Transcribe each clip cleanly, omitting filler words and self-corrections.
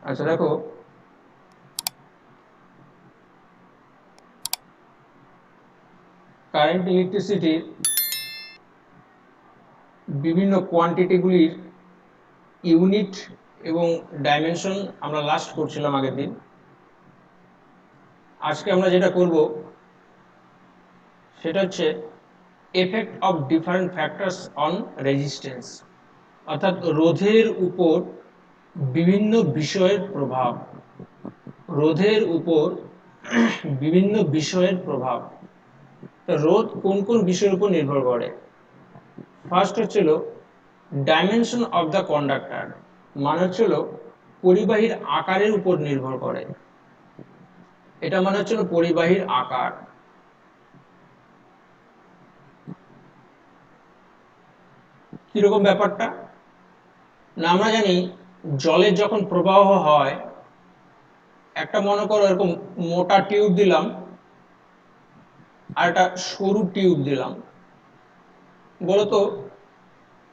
আচ্ছা দেখো, কারেন্ট ইলেকট্রিসিটির বিভিন্ন কোয়ান্টিটিগুলির ইউনিট এবং ডাইমেনশন আমরা লাস্ট করছিলাম আগের দিন। আজকে আমরা যেটা করব সেটা হচ্ছে effect of different factors on resistance, অর্থাৎ রোধের উপর বিভিন্ন বিষয়ের প্রভাব। রোধের উপর বিভিন্ন বিষয়ের প্রভাব। রোধ কোন কোন বিষয়ের উপর নির্ভর করে? ফার্স্ট হচ্ছিল ডাইমেনশন অফ দ্য কন্ডাক্টর, মানে হচ্ছিল পরিবাহীর আকারের উপর নির্ভর করে। এটা মানে হচ্ছিল পরিবাহীর আকার। কিরকম ব্যাপারটা না, আমরা জানি জলের যখন প্রবাহ হয়, একটা মনে করো এরকম মোটা টিউব দিলাম আর একটা সরু টিউব দিলাম, বলতো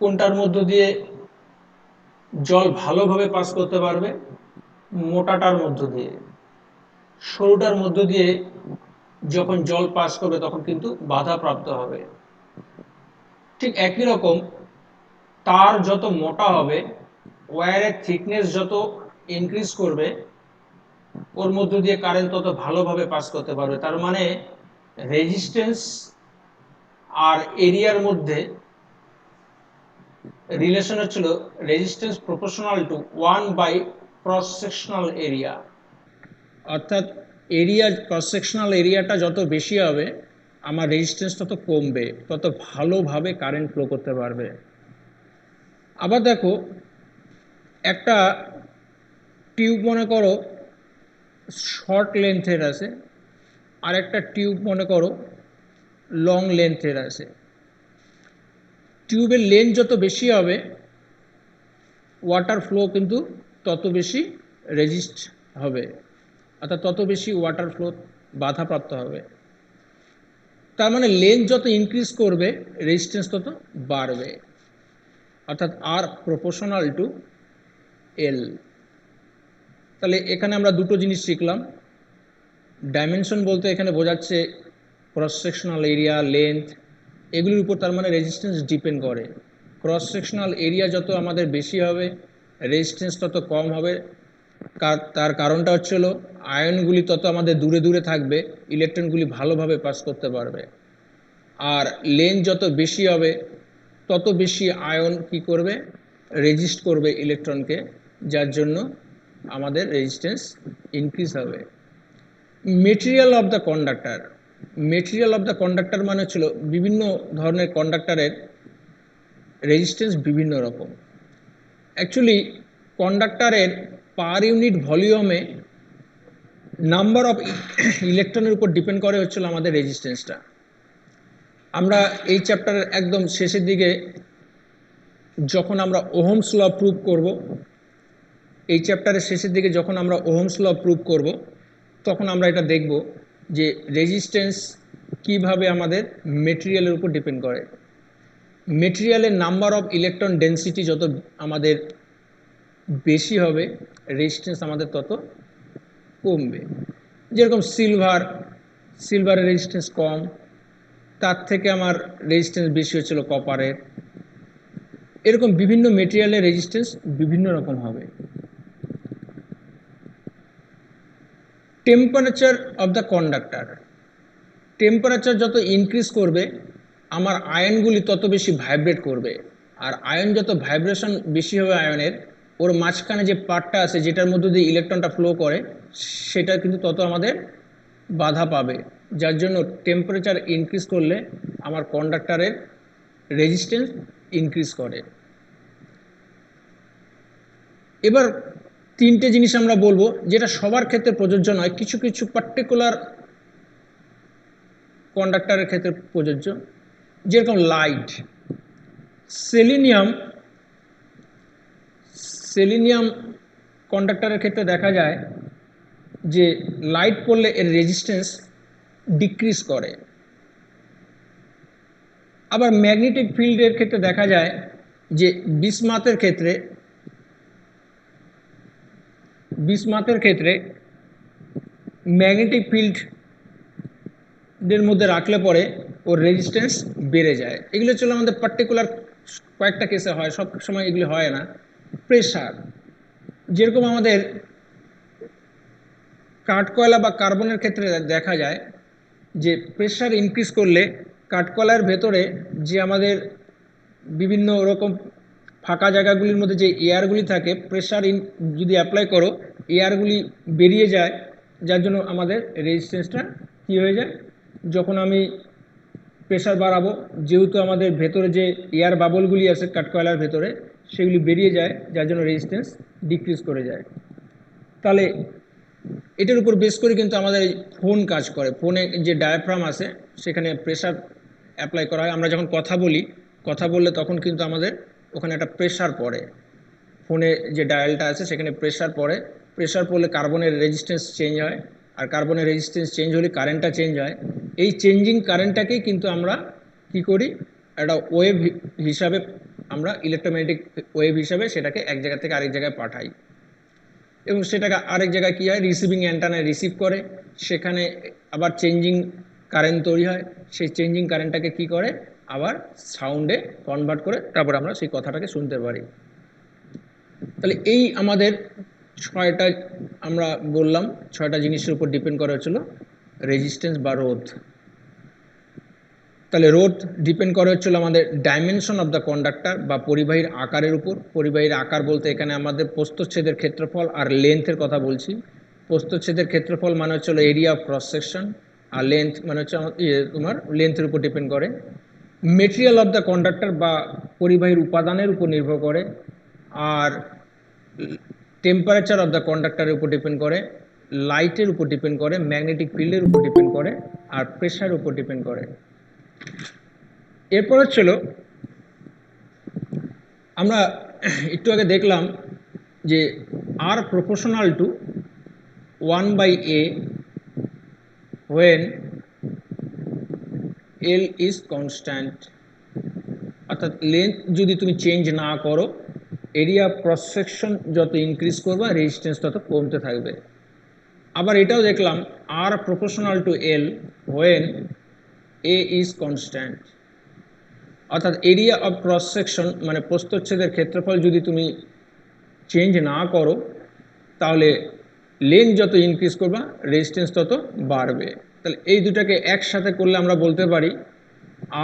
কোনটার মধ্য দিয়ে জল ভালোভাবে পাস করতে পারবে? মোটাটার মধ্য দিয়ে। সরুটার মধ্য দিয়ে যখন জল পাস করবে তখন কিন্তু বাধা প্রাপ্ত হবে। ঠিক একই রকম তার যত মোটা হবে, ওয়্যারের থিকনেস যত ইনক্রিজ করবে, ওর মধ্য দিয়ে কারেন্ট তত ভালোভাবে পাস করতে পারবে। তার মানে রেজিস্ট্যান্স আর এরিয়ার মধ্যে রিলেশন হচ্ছিল resistance proportional to 1 by cross sectional area. অর্থাৎ এরিয়া, ক্রস সেকশনাল এরিয়াটা যত বেশি হবে আমার রেজিস্ট্যান্স তত কমবে, তত ভালোভাবে কারেন্ট ফ্লো করতে পারবে। আবার দেখো, একটা টিউব মনে করো শর্ট লেন্থের আছে, আর একটা টিউব মনে করো লং লেন্থের আছে। টিউবের লেন্থ যত বেশি হবে ওয়াটার ফ্লো কিন্তু তত বেশি রেজিস্ট হবে, অর্থাৎ তত বেশি ওয়াটার ফ্লো বাধাপ্রাপ্ত হবে। তার মানে লেন্থ যত ইনক্রিজ করবে রেজিস্ট্যান্স তত বাড়বে, অর্থাৎ আর প্রপোর্শনাল টু এল। তাহলে এখানে আমরা দুটো জিনিস শিখলাম। ডাইমেনশন বলতে এখানে বোঝাচ্ছে ক্রস সেকশনাল এরিয়া, লেন্থ, এগুলির উপর তার মানে রেজিস্ট্যান্স ডিপেন্ড করে। ক্রস সেকশনাল এরিয়া যত আমাদের বেশি হবে রেজিস্ট্যান্স তত কম হবে। তার কারণটা হচ্ছিল আয়নগুলি তত আমাদের দূরে দূরে থাকবে, ইলেকট্রনগুলি ভালোভাবে পাস করতে পারবে। আর লেন্থ যত বেশি হবে তত বেশি আয়ন কি করবে, রেজিস্ট করবে ইলেকট্রনকে, যার জন্য আমাদের রেজিস্ট্যান্স ইনক্রিজ হবে। Material of the conductor, material of the conductor মানে ছিল বিভিন্ন ধরনের কন্ডাক্টরের রেজিস্ট্যান্স বিভিন্ন রকম। অ্যাকচুয়ালি কন্ডাক্টরের পার ইউনিট ভলিউমে নাম্বার অফ ইলেকট্রনের উপর ডিপেন্ড করে হচ্ছিল আমাদের রেজিস্ট্যান্সটা। আমরা এই চ্যাপ্টারের একদম শেষের দিকে যখন আমরা ওহমস ল প্রুভ করব, এই চ্যাপ্টারের শেষের দিকে যখন আমরা ওহমস ল প্রুভ করব তখন আমরা এটা দেখব যে রেজিস্ট্যান্স কিভাবে আমাদের মেটেরিয়ালের উপর ডিপেন্ড করে। মেটেরিয়ালের নাম্বার অফ ইলেকট্রন ডেন্সিটি যত আমাদের বেশি হবে রেজিস্ট্যান্স আমাদের তত কমবে। যেরকম সিলভারের রেজিস্ট্যান্স কম, তার থেকে আমার রেজিস্ট্যান্স বেশি হচ্ছিল কপারের। এরকম বিভিন্ন মেটেরিয়ালের রেজিস্ট্যান্স বিভিন্ন রকম হবে। Temperature of the conductor, temperature যত ইনক্রিজ করবে আমার আয়নগুলি তত বেশি ভাইব্রেট করবে। আর আয়ন যত ভাইব্রেশন বেশি হবে আয়নের, ওর মাঝখানে যে পার্টটা আছে যেটার মধ্যে দিয়ে ইলেকট্রনটা ফ্লো করে সেটা কিন্তু তত আমাদের বাধা পাবে, যার জন্য টেম্পারেচার ইনক্রিজ করলে আমার কন্ডাক্টরের রেজিস্ট্যান্স ইনক্রিজ করে। এবার তিনটে জিনিস আমরা বলবো যেটা সবার ক্ষেত্রে প্রযোজ্য নয়, কিছু কিছু পার্টিকুলার কন্ডাক্টরের ক্ষেত্রে প্রযোজ্য। যেরকম লাইট, সেলিনিয়াম, সেলিনিয়াম কন্ডাক্টরের ক্ষেত্রে দেখা যায় যে লাইট পড়লে এর রেজিস্ট্যান্স ডিক্রিজ করে। আবার ম্যাগনেটিক ফিল্ডের ক্ষেত্রে দেখা যায় যে বিসমাথের ক্ষেত্রে বিসমাথের ক্ষেত্রে ম্যাগনেটিক ফিল্ডের মধ্যে রাখলে পরে ওর রেজিস্ট্যান্স বেড়ে যায়। এগুলো হচ্ছে আমাদের পার্টিকুলার কয়েকটা কেসে হয়, সব সময় এগুলি হয় না। প্রেশার, যেরকম আমাদের কাঠকয়লা বা কার্বনের ক্ষেত্রে দেখা যায় যে প্রেশার ইনক্রিজ করলে কাঠকয়লার ভেতরে যে আমাদের বিভিন্ন রকম ফাঁকা জায়গাগুলির মধ্যে যে এয়ারগুলি থাকে, প্রেশার যদি অ্যাপ্লাই করো এয়ারগুলি বেরিয়ে যায়, যার জন্য আমাদের রেজিস্ট্যান্সটা কী হয়ে যায়। যখন আমি প্রেশার বাড়াবো, যেহেতু আমাদের ভেতরে যে এয়ার বাবলগুলি আছে কাঠকয়লার ভেতরে, সেগুলি বেরিয়ে যায়, যার জন্য রেজিস্ট্যান্স ডিক্রিজ করে যায়। তাহলে এটার উপর বেস করে কিন্তু আমাদের ফোন কাজ করে। ফোনে যে ডায়াফ্রাম আছে সেখানে প্রেশার অ্যাপ্লাই করা হয়। আমরা যখন কথা বললে তখন কিন্তু আমাদের ওখানে একটা প্রেশার পড়ে, ফোনে যে ডায়ালটা আছে সেখানে প্রেশার পড়ে। প্রেশার পড়লে কার্বনের রেজিস্ট্যান্স চেঞ্জ হয়, আর কার্বনের রেজিস্ট্যান্স চেঞ্জ হলে কারেন্টটা চেঞ্জ হয়। এই চেঞ্জিং কারেন্টটাকেই কিন্তু আমরা কি করি, একটা ওয়েভ হিসাবে, আমরা ইলেকট্রোম্যাগনেটিক ওয়েভ হিসাবে সেটাকে এক জায়গা থেকে আরেক জায়গায় পাঠাই, এবং সেটাকে আরেক জায়গায় কী হয়, রিসিভিং অ্যান্টেনায় রিসিভ করে, সেখানে আবার চেঞ্জিং কারেন্ট তৈরি হয়। সেই চেঞ্জিং কারেন্টটাকে কি করে, আবার সাউন্ডে কনভার্ট করে, তারপর আমরা সেই কথাটাকে শুনতে পারি। তাহলে এই আমাদের ছয়টা আমরা বললাম, ছয়টা জিনিসের উপর ডিপেন্ড করা হচ্ছিল রেজিস্ট্যান্স বা রোধ। তাহলে রোধ ডিপেন্ড করা হচ্ছিল আমাদের ডাইমেনশন অফ দ্য কন্ডাক্টর বা পরিবাহীর আকারের উপর। পরিবাহীর আকার বলতে এখানে আমাদের প্রস্থচ্ছেদের ক্ষেত্রফল আর লেন্থের কথা বলছি। প্রস্থচ্ছেদের ক্ষেত্রফল মানে হচ্ছিল এরিয়া অফ ক্রস সেকশন, আর লেন্থ মানে হচ্ছে তোমার লেন্থের উপর ডিপেন্ড করে। মেটেরিয়াল অফ দ্য কন্ডাক্টর বা পরিবাহীর উপাদানের উপর নির্ভর করে, আর টেম্পারেচার অফ দ্য কন্ডাক্টরের উপর ডিপেন্ড করে, লাইটের উপর ডিপেন্ড করে, ম্যাগনেটিক ফিল্ডের উপর ডিপেন্ড করে, আর প্রেশারের উপর ডিপেন্ড করে। এরপর হচ্ছিল আমরা একটু আগে দেখলাম যে R proportional to 1/a when L is constant, অর্থাৎ লেন্থ যদি তুমি চেঞ্জ না করো, এরিয়া ক্রস সেকশন যত ইনক্রিজ করবে রেজিস্ট্যান্স তত কমতে থাকবে। আবার এটাও দেখলাম R proportional to L when A is constant, অর্থাৎ এরিয়া অফ ক্রস সেকশন মানে প্রস্থচ্ছেদের ক্ষেত্রফল যদি তুমি চেঞ্জ না করো, তাহলে লেন্থ যত ইনক্রিজ করবা রেজিস্ট্যান্স তত বাড়বে। তাহলে এই দুটাকে একসাথে করলে আমরা বলতে পারি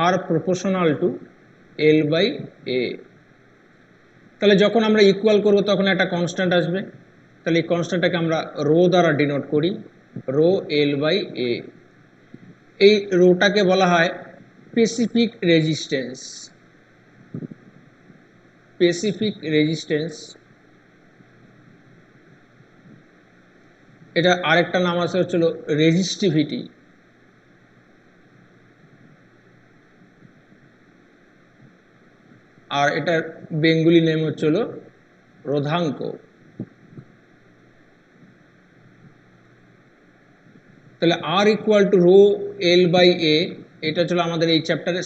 আর প্রপোর্শনাল টু L/A। তাহলে যখন আমরা ইকুয়াল করব তখন একটা কনস্ট্যান্ট আসবে। তাহলে এই কনস্ট্যান্টটাকে আমরা রো দ্বারা ডিনোট করি, রো L/A। এই রোটাকে বলা হয় স্পেসিফিক রেজিস্ট্যান্স। স্পেসিফিক রেজিস্ট্যান্স, এটা আরেকটা নাম আছে হচ্ছিল রেজিস্টিভিটি। আর এটার বেঙ্গলি নেম হচ্ছিল রোধাঙ্ক। তাহলে R equal to rho L/A, এটা ছিল আমাদের এই চ্যাপ্টারের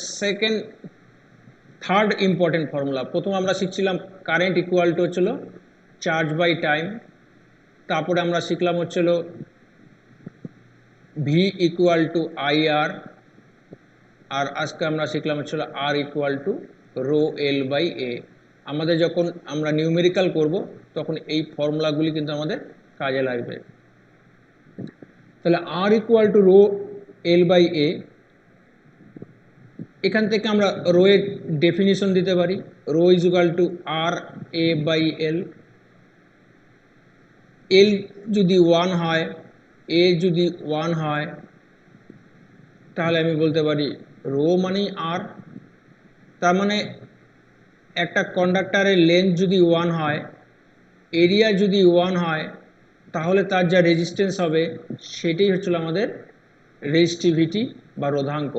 থার্ড ইম্পর্টেন্ট ফর্মুলা। প্রথম আমরা শিখছিলাম কারেন্ট ইকুয়াল টু হচ্ছিল চার্জ বাই টাইম, তারপরে আমরা শিখলাম হচ্ছিল ভি ইকুয়াল টু IR, আর আজকে আমরা শিখলাম হচ্ছিল আর ইকুয়াল টু রো L/A। আমাদের যখন আমরা নিউমেরিক্যাল করব তখন এই ফর্মুলাগুলি কিন্তু আমাদের কাজে লাগবে। তাহলে R equal to rho L/A, এখান থেকে আমরা রো এর ডেফিনিশন দিতে পারি। Rho is equal to RA/L। L যদি 1 হয়, A যদি 1 হয়, তাহলে আমি বলতে পারি রো মানেই আর। তার মানে একটা কন্ডাক্টরের লেন্থ যদি 1 হয়, এরিয়া যদি 1 হয়, তাহলে তার যা রেজিস্ট্যান্স হবে সেটাই হচ্ছিল আমাদের রেজিস্টিভিটি বা রোধাঙ্ক।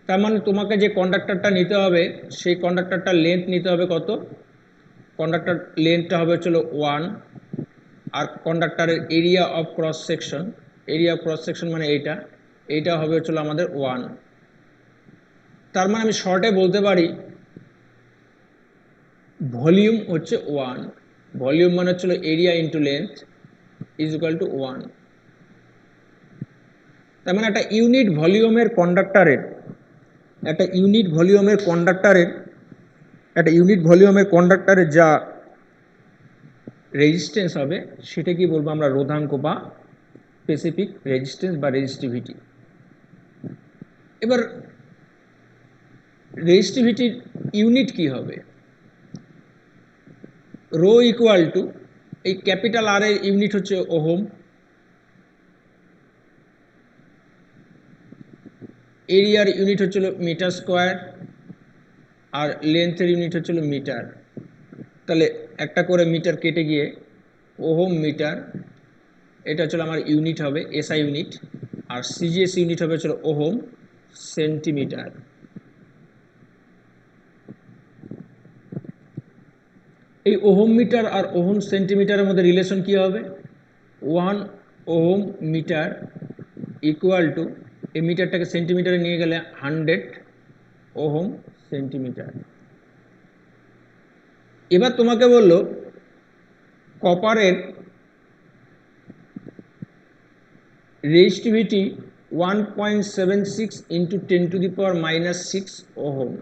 তার মানে তোমাকে যে কন্ডাক্টরটা নিতে হবে সেই কন্ডাক্টরটার লেন্থ নিতে হবে কত, কন্ডাক্টর লেন্থটা হবে হচ্ছিল 1, আর কন্ডাক্টরের area of cross section, area of cross section মানে এইটা হবে হচ্ছিল আমাদের 1। তার মানে আমি শর্টে বলতে পারি ভলিউম হচ্ছে 1। ভলিউম মানে হচ্ছিল area into length is equal to 1। তার মানে একটা ইউনিট ভলিউমের কন্ডাক্টরের যা রেজিস্ট্যান্স হবে সেটা কি বলবো আমরা রোধাঙ্ক বা স্পেসিফিক রেজিস্ট্যান্স বা রেজিস্টিভিটি। এবার রেজিস্টিভিটির ইউনিট কি হবে? রো ইকুয়াল টু এই ক্যাপিটাল আর এর ইউনিট হচ্ছে ওহম, এরিয়ার ইউনিট হচ্ছিল মিটার স্কোয়ার, আর লেন্থের ইউনিট হচ্ছিল মিটার। তাহলে একটা করে মিটার কেটে গিয়ে ওহম মিটার, এটা হচ্ছিল আমার ইউনিট হবে এসআই ইউনিট, আর সিজিএস ইউনিট হবে হচ্ছিল ওহম সেন্টিমিটার। এই ওহম মিটার আর ওহম সেন্টিমিটারের মধ্যে রিলেশন কি হবে? 1 ওহম মিটার ইকুয়াল টু, এই মিটারটাকে সেন্টিমিটারে নিয়ে গেলে 100 ওহম সেন্টিমিটার। এবার তোমাকে বললো কপারের resistivity 1.76 into 10⁻⁻6 ohm.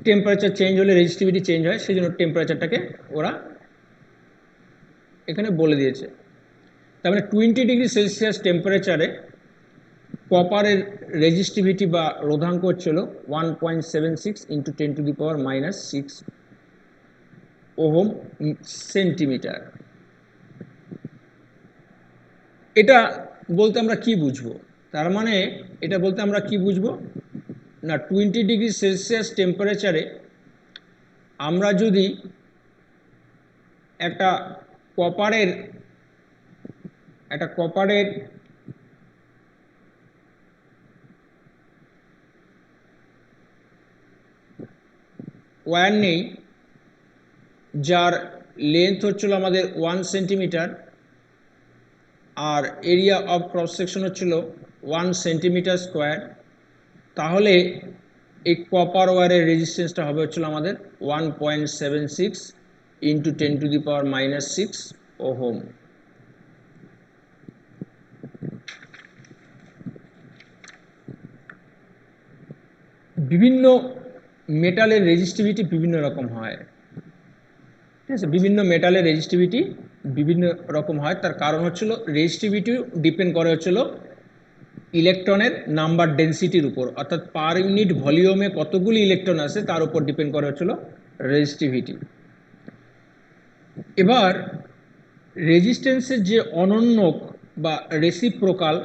Temperature change হলে রেজিস্টিভিটি চেঞ্জ হয়, সেই জন্য টেম্পারেচারটাকে ওরা এখানে বলে দিয়েছে। তার মানে 20 ডিগ্রি সেলসিয়াস টেম্পারেচারে কপারের রেজিস্টিভিটি বা রোধাঙ্ক হচ্ছিল 1.76 ইন্টু 10⁻⁻6 ওহম সেন্টিমিটার। এটা বলতে আমরা কি বুঝবো? তার মানে এটা বলতে আমরা কি বুঝবো না, 20 ডিগ্রি সেলসিয়াস টেম্পারেচারে আমরা যদি একটা কপারের ওয়্যার নেই, যার লেন্থ হচ্ছিল আমাদের 1 সেন্টিমিটার আর এরিয়া অফ ক্রস সেকশন হচ্ছিল 1 সেন্টিমিটার স্কোয়ার, তাহলে এই কপার ওয়্যারের রেজিস্ট্যান্সটা হবে হচ্ছিল আমাদের 1.76 ইন্টু 10⁻⁻6 ওহম। বিভিন্ন মেটালের রেজিস্টিভিটি বিভিন্ন রকম হয়, ঠিক আছে? বিভিন্ন মেটালের রেজিস্টিভিটি বিভিন্ন রকম হয়, তার কারণ হচ্ছিল রেজিস্টিভিটি ডিপেন্ড করে হচ্ছিল ইলেকট্রনের নাম্বার ডেন্সিটির উপর, অর্থাৎ পার ইউনিট ভলিউমে কতগুলি ইলেকট্রন আছে তার উপর ডিপেন্ড করে হচ্ছিল রেজিস্টিভিটি। এবার রেজিস্ট্যান্সের যে অনন্যক বা রেসিপ্রোকাল,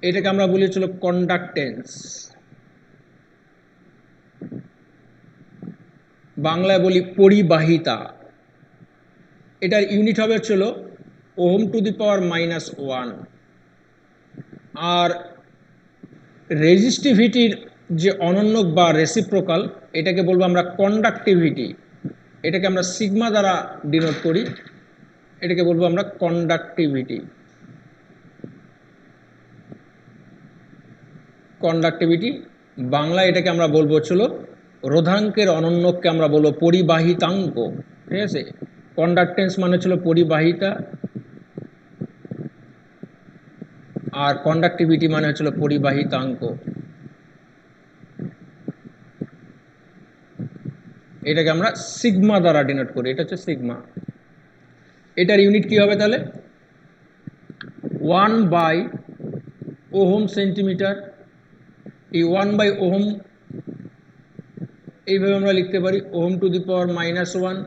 এটাকে আমরা বলি হচ্ছিল কন্ডাক্টেন্স, বাংলায় বলি পরিবাহিতা। এটার ইউনিট হবে হচ্ছিল ওহম টু দি পাওয়ার -1। আর রেজিস্টিভিটির যে অনন্যক বা রেসিপ্রোকাল, এটাকে বলবো আমরা কন্ডাক্টিভিটি, এটাকে আমরা সিগমা দ্বারা ডিনোট করি, এটাকে বলবো আমরা কন্ডাক্টিভিটি। বাংলা এটাকে আমরা বলবো হচ্ছিল রোধাঙ্কের অনন্যককে আমরা বলবো পরিবাহিতাঙ্ক, ঠিক আছে? কন্ডাক্টেন্স মানে ছিল পরিবাহিতা, আর কন্ডাক্টিভিটি মানে হচ্ছিল পরিবাহিতাঙ্ক। এটাকে আমরা সিগমা দ্বারা ডিনোট করি, এটা হচ্ছে সিগমা। এটার ইউনিট কি হবে তাহলে? 1/ওহম সেন্টিমিটার। এই 1/ওহম এইভাবে আমরা লিখতে পারি ohm to the power -1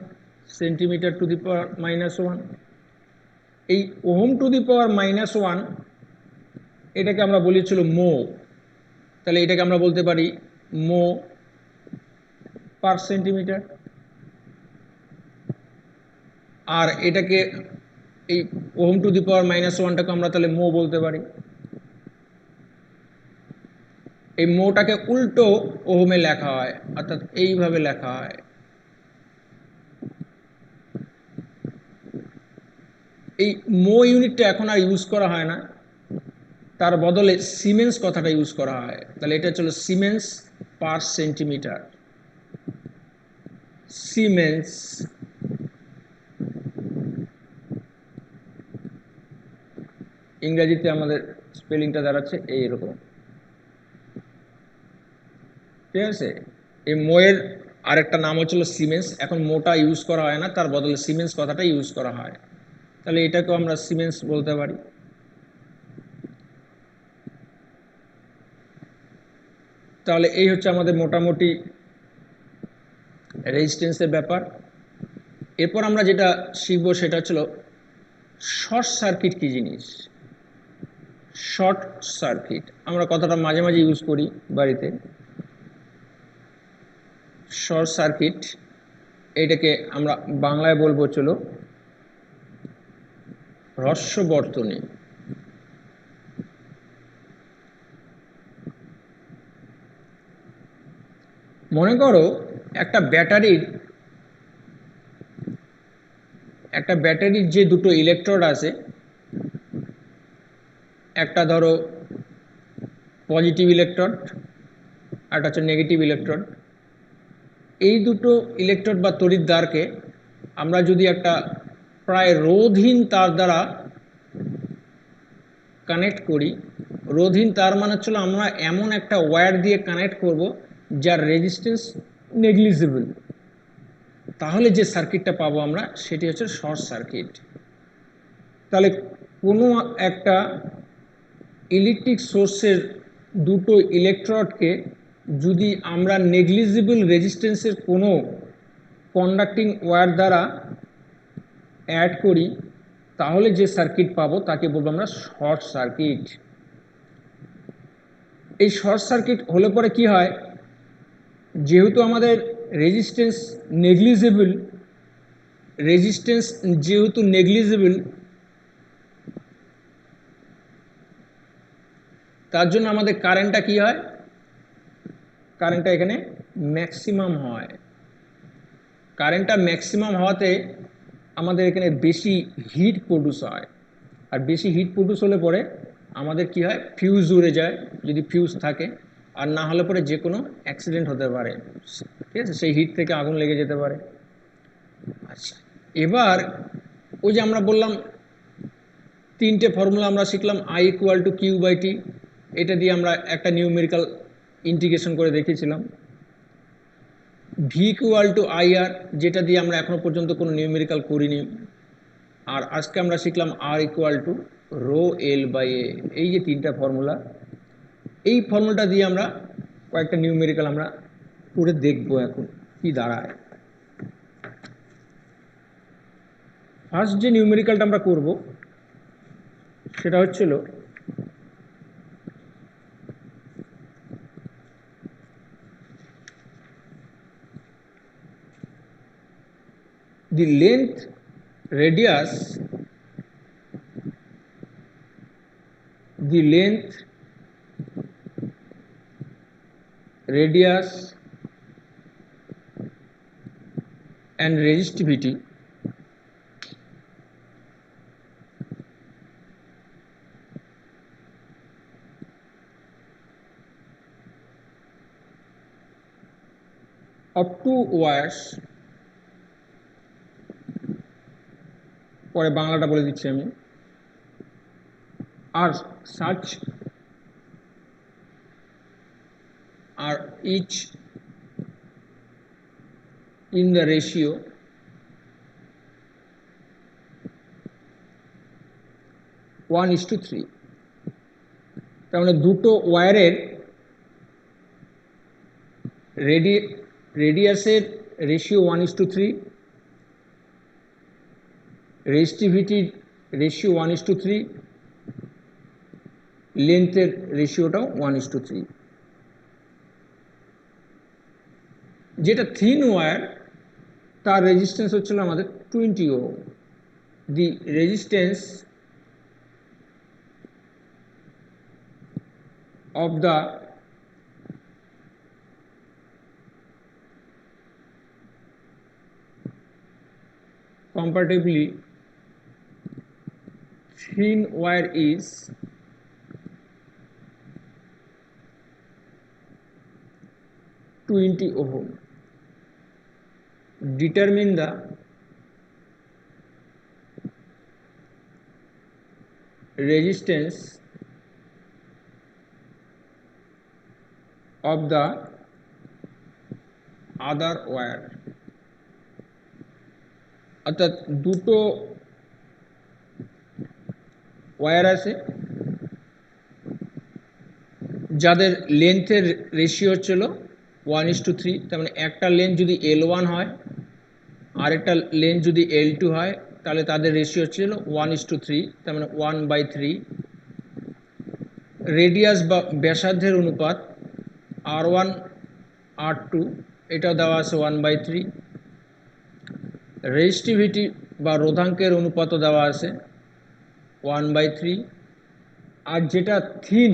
centimetre to the power -1। এই ওহম টু দি পাওয়ার -1 এটাকে আমরা বলেছিল মো, তাহলে এটাকে আমরা বলতে পারি মো পার সেন্টিমিটার। আর এটাকে এই ওহম টু দি পাওয়ার -1টাকে আমরা তাহলে মো বলতে পারি। এই মোটাকে উল্টো ওহমে লেখা হয়, অর্থাৎ এইভাবে লেখা হয়। এই মো ইউনিটটা এখন আর ইউজ করা হয় না, তার বদলে সিমেন্স কথাটা ইউজ করা হয়। তাহলে এটা হচ্ছিল সিমেন্স পার সেন্টিমিটার। সিমেন্স ইংরেজিতে আমাদের স্পেলিংটা দাঁড়াচ্ছে এইরকম, ঠিক আছে। এই মোয়ের আরেকটা নাম হচ্ছিল সিমেন্স, এখন মোটা ইউজ করা হয় না, তার বদলে সিমেন্স কথাটা ইউজ করা হয়, তাহলে এটাকেও আমরা সিমেন্স বলতে পারি। তাহলে এই হচ্ছে আমাদের মোটামুটি রেজিস্ট্যান্সের ব্যাপার। এরপর আমরা যেটা শিখবো সেটা হচ্ছিল শর্ট সার্কিট কি জিনিস। শর্ট সার্কিট আমরা কথাটা মাঝে মাঝে ইউজ করি বাড়িতে। শর্ট সার্কিট এটাকে আমরা বাংলায় বলবো চলো হ্রস্ব বর্তনী। মনে করো একটা ব্যাটারির যে দুটো ইলেকট্রোড আছে, একটা ধরো পজিটিভ ইলেকট্রোড, একটা হচ্ছে নেগেটিভ ইলেকট্রোড। এই দুটো ইলেকট্রোড বা তড়িৎদ্বারকে আমরা যদি একটা প্রায় রোধহীন তার দ্বারা কানেক্ট করি, রোধহীন তার মানে হচ্ছিল আমরা এমন একটা ওয়্যার দিয়ে কানেক্ট করব যার রেজিস্ট্যান্স নেগলিজিবল, তাহলে যে সার্কিটটা পাবো আমরা সেটি হচ্ছে শর্ট সার্কিট। তাহলে কোনো একটা ইলেকট্রিক সোর্সের দুটো ইলেকট্রোডকে যদি আমরা নেগলিজিবল রেজিস্ট্যান্সের কোনো কন্ডাক্টিং ওয়্যার দ্বারা অ্যাড করি, তাহলে যে সার্কিট পাবো তাকে বলবো আমরা শর্ট সার্কিট। এই শর্ট সার্কিট হলে পরে কি হয়, যেহেতু আমাদের রেজিস্ট্যান্স নেগলিজিবল, তার জন্য আমাদের কারেন্টটা কি হয়, কারেন্টটা এখানে ম্যাক্সিমাম হয়। কারেন্টটা ম্যাক্সিমাম হওয়াতে আমাদের এখানে বেশি হিট প্রডিউস হয়, আর বেশি হিট প্রডিউস হলে পরে আমাদের কি হয়, ফিউজ উড়ে যায় যদি ফিউজ থাকে, আর না হলে পরে যে কোনো অ্যাক্সিডেন্ট হতে পারে, ঠিক আছে, সেই হিট থেকে আগুন লেগে যেতে পারে। আচ্ছা, এবার ওই যে আমরা বললাম তিনটে ফর্মুলা আমরা শিখলাম, I = Q/T, এটা দিয়ে আমরা একটা নিউমেরিক্যাল ইন্টিগ্রেশন করে দেখিয়েছিলাম। V = IR, যেটা দিয়ে আমরা এখনো পর্যন্ত কোনো নিউমেরিক্যাল করিনি। আর আজকে আমরা শিখলাম R = ρL/A। এই যে তিনটা ফর্মুলা, এই ফর্মুলাটা দিয়ে আমরা কয়েকটা নিউমেরিক্যাল আমরা করে দেখবো এখন কি দাঁড়ায়। ফার্স্ট যে নিউমেরিক্যালটা আমরা করব সেটা হচ্ছিল the length radius and resistivity of two wires, পরে বাংলাটা বলে দিচ্ছি আমি, are such are each in the ratio one is to three. তার মানে দুটো ওয়্যারের রেডিয়াসের রেশিও 1:3, রেজিস্টিভিটির রেশিও 1:3, লেন্থের রেশিওটাও 1:3। যেটা থিন ওয়্যার তার রেজিস্ট্যান্স হচ্ছিল আমাদের 20 ohm. The resistance of the comparatively thin wire is 20 ohm. Determine the resistance of the other wire, অর্থাৎ দুটো wire আছে যাদের লেন্থের রেশিও হচ্ছিল 1:3, তার মানে একটা লেন্থ যদি L1 হয় আর একটা লেন্থ যদি L2 হয় তাহলে তাদের রেশিও হচ্ছিল 1:3, তার মানে 1/3। রেডিয়াস বা ব্যাসার্ধের অনুপাত R1 R2 এটা দেওয়া আছে 1/3। রেজিস্টিভিটি বা রোধাঙ্কের অনুপাতও দেওয়া আছে 1/3। আর যেটা থিন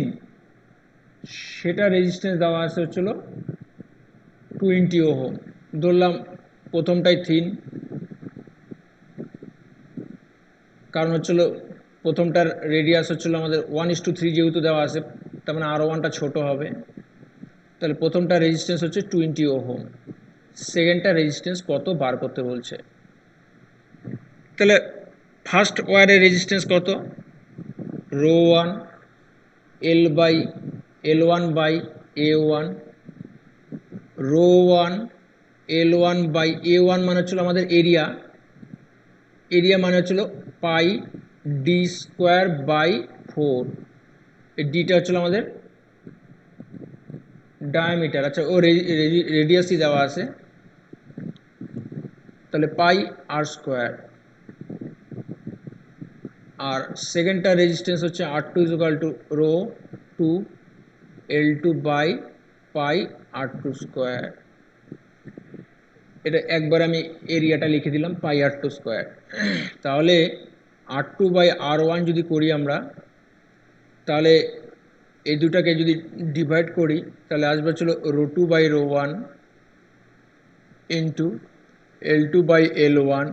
সেটা রেজিস্ট্যান্স দেওয়া আছে হচ্ছিল 20 ওহম। ধরলাম প্রথমটাই থিন, কারণ হচ্ছিল প্রথমটার রেডিয়াস হচ্ছিল আমাদের 1:3 যেহেতু দেওয়া আছে, তার মানে R1টা ছোট হবে, তাহলে প্রথমটা রেজিস্ট্যান্স হচ্ছে 20 ওহম। সেকেন্ডটা রেজিস্ট্যান্স কত বার করতে বলছে। তাহলে ফার্স্ট ওয়্যারের রেজিস্ট্যান্স কত, ρ1 L1 by A1, ρ1 L1 by A1 মানে হচ্ছিল আমাদের এরিয়া, এরিয়া মানে হচ্ছিল পাই ডি স্কোয়ার বাই 4। এই ডিটা হচ্ছিল আমাদের ডায়ামিটার। আচ্ছা, ও রেডিয়াসই দেওয়া আছে, তাহলে পাই আর স্কোয়ার। আর সেকেন্ডটা রেজিস্ট্যান্স হচ্ছে R2 equal to rho 2 L2 by pi R2 square. এটা একবার আমি এরিয়াটা লিখে দিলাম পাই R2 স্কোয়ার। তাহলে R2 বাই R1 যদি করি আমরা, তাহলে এই দুটাকে যদি ডিভাইড করি তাহলে আসবে হচ্ছিল ρ2 by ρ1 into L2 by L1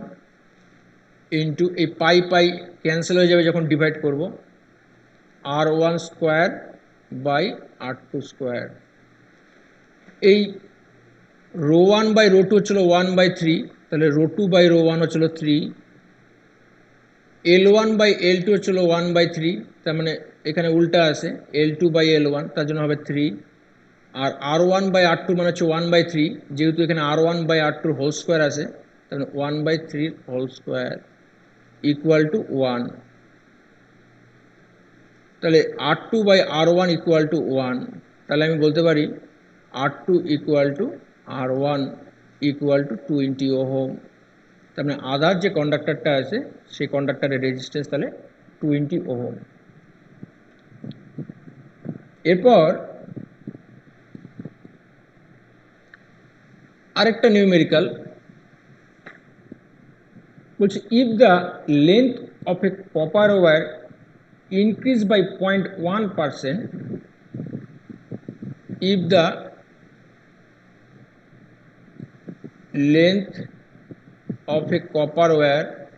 into এই পাই পাই ক্যান্সেল হয়ে যাবে যখন ডিভাইড করব, R1 square by R2 square. এই ρ1 বাই ρ2 হচ্ছিল 1/3, তাহলে ρ2 বাই ρ1 হচ্ছিল 3, L1 বাই L2 হচ্ছিল 1/3, তার মানে এখানে উল্টা আছে L2 বাই L1, তার জন্য হবে 3। আর R1 বাই R2 মানে হচ্ছে 1/3, যেহেতু এখানে R1 by R2 whole square আছে, তাহলে 1/3 হোল স্কোয়ার ইকুয়াল টু 1। তাহলে R2 by R1 equal to 1, তাহলে আমি বলতে পারি R2 equal to R1 equal two 20 ohm. তার মানে আধার যে কন্ডাক্টরটা আছে সেই কন্ডাক্টরের রেজিস্ট্যান্স তাহলে 20 ওহম। এরপর আরেকটা নিউমেরিক্যাল বলছে, if the length of a copper wire increase by 0.1%, if the length of a copper wire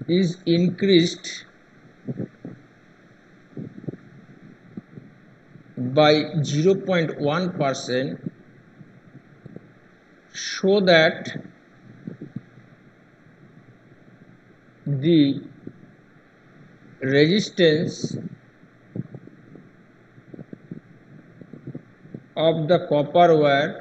is increased by 0.1%, so that the resistance of the copper wire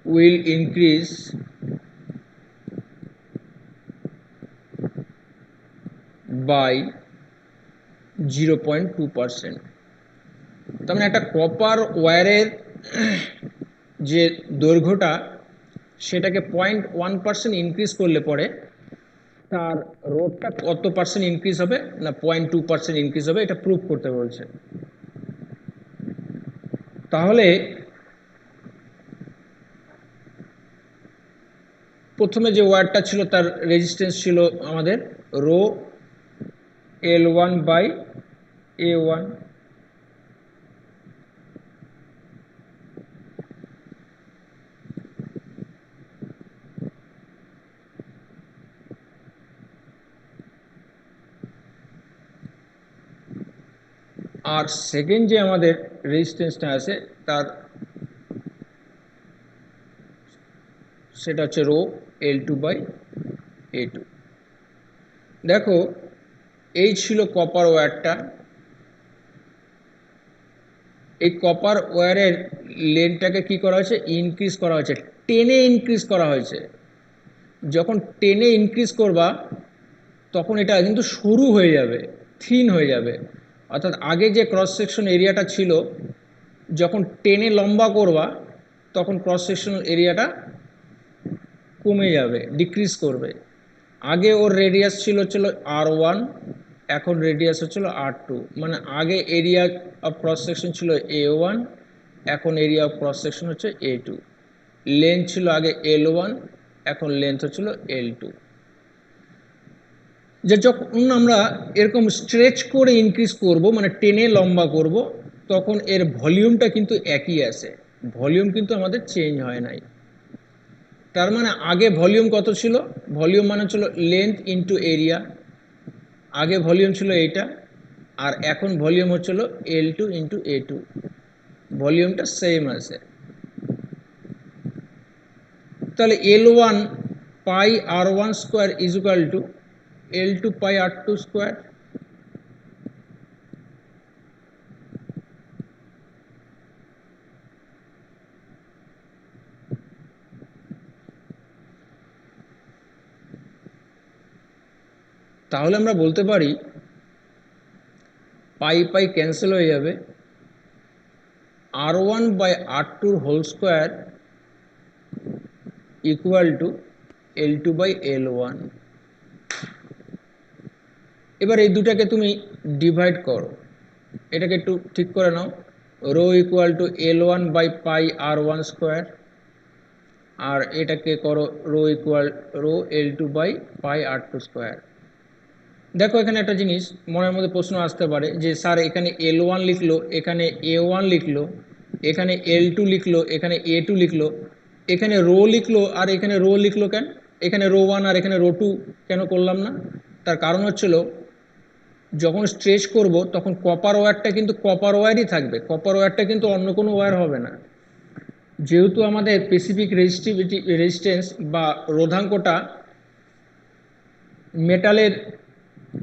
will increase by 0.2%। তার মানে একটা copper ওয়্যারের যে দৈর্ঘ্যটা সেটাকে 0.1% increase করলে পরে তার রোডটা কত পার্সেন্ট ইনক্রিজ হবে না 0.2% ইনক্রিজ হবে, এটা প্রুভ করতে বলছে। তাহলে প্রথমে যে ওয়্যারটা ছিল তার রেজিস্ট্যান্স ছিল আমাদের rho L1 by A1, R second যে আমাদের রেজিস্ট্যান্সটা আছে তার সেটা হচ্ছে রো L2/A2। দেখো এই ছিল কপার ওয়্যারটা, এই কপার ওয়্যারের লেন্থটাকে কি করা হয়েছে, ইনক্রিজ করা হয়েছে, টেনে ইনক্রিজ করা হয়েছে। যখন টেনে ইনক্রিজ করবা তখন এটা কিন্তু সরু হয়ে যাবে, থিন হয়ে যাবে। অর্থাৎ আগে যে ক্রস সেকশন এরিয়াটা ছিল, যখন টেনে লম্বা করবা তখন ক্রস সেকশনাল এরিয়াটা কমে যাবে, ডিক্রিজ করবে। আগে ওর রেডিয়াস ছিল R1, এখন রেডিয়াস হচ্ছিল R2। মানে আগে এরিয়া অফ ক্রস সেকশন ছিল A1, এখন এরিয়া অফ ক্রস সেকশন হচ্ছে A2। লেন্থ ছিল আগে L1, এখন লেন্থ হচ্ছিল L2। যে যখন আমরা এরকম স্ট্রেচ করে ইনক্রিজ করব, মানে টেনে লম্বা করব, তখন এর ভলিউমটা কিন্তু একই আছে, ভলিউম কিন্তু আমাদের চেঞ্জ হয় নাই। তার মানে আগে ভলিউম কত ছিল, ভলিউম মানে ছিল লেন্থ ইন্টু এরিয়া, আগে ভলিউম ছিল এইটা, আর এখন ভলিউম হচ্ছিল L2 ইন্টু A2, ভলিউমটা সেম আছে। তাহলে L1 pi R1 square is equal two L2 pi R2 square. তাহলে আমরা বলতে পারি পাই পাই ক্যান্সেল হয়ে যাবে, R1/R2 whole square equal to L2/L1। এবার এই দুটাকে তুমি ডিভাইড করো, এটাকে একটু ঠিক করে নাও, রো ইকুয়াল টু L1/পাই R1 স্কোয়ার, আর এটাকে করো রো L2/পাই R2 স্কোয়ার। দেখো এখানে একটা জিনিস মনের মধ্যে প্রশ্ন আসতে পারে যে স্যার এখানে L1 লিখলো, এখানে A1 লিখলো, এখানে L2 লিখলো, এখানে A2 লিখলো, এখানে রো লিখলো আর এখানে রো লিখলো কেন, এখানে রো 1 আর এখানে রো 2 কেন করলাম না? তার কারণ হচ্ছিল যখন স্ট্রেচ করব তখন কপার ওয়্যারটা কিন্তু কপার ওয়্যারই থাকবে, কপার ওয়্যারটা কিন্তু অন্য কোনো ওয়্যার হবে না। যেহেতু আমাদের স্পেসিফিক রেজিস্ট্যান্স বা রোধাঙ্কটা মেটালের